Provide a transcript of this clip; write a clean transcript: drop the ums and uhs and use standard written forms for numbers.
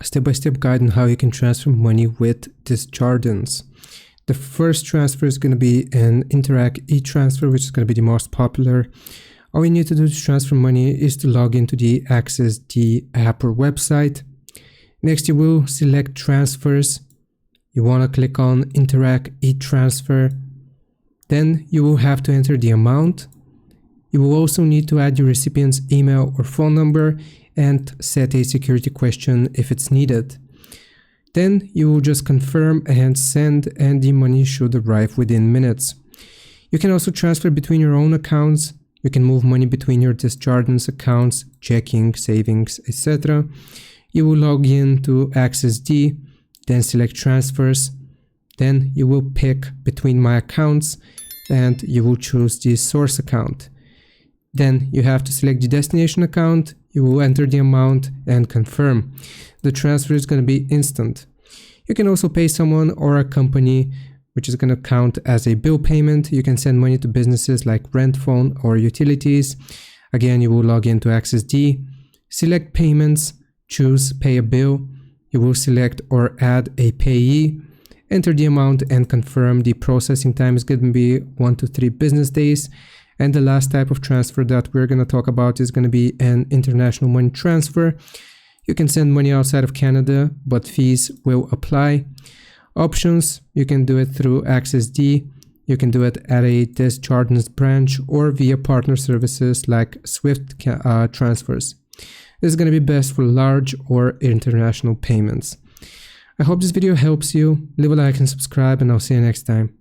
step-by-step guide on how you can transfer money with Desjardins. The first transfer is going to be an Interac e-transfer, which is going to be the most popular. All you need to do to transfer money is to log into the AccessD app or website. Next, you will select transfers. You want to click on Interac e-transfer. Then you will have to enter the amount. You will also need to add your recipient's email or phone number and set a security question if it's needed. Then you will just confirm and send, and the money should arrive within minutes. You can also transfer between your own accounts. You can move money between your Desjardins accounts, checking, savings, etc. You will log in to AccessD, then select transfers. Then you will pick between my accounts and you will choose the source account. Then you have to select the destination account. You will enter the amount and confirm. The transfer is going to be instant. You can also pay someone or a company, which is going to count as a bill payment. You can send money to businesses like rent, phone, or utilities. Again, you will log into AccessD, select payments, choose pay a bill. You will select or add a payee, enter the amount and confirm. The processing time is going to be 1 to 3 business days. And the last type of transfer that we're going to talk about is going to be an international money transfer. You can send money outside of Canada, but fees will apply. Options, you can do it through AccessD. You can do it at a Desjardins branch or via partner services like Swift transfers. This is going to be best for large or international payments. I hope this video helps you. Leave a like and subscribe, and I'll see you next time.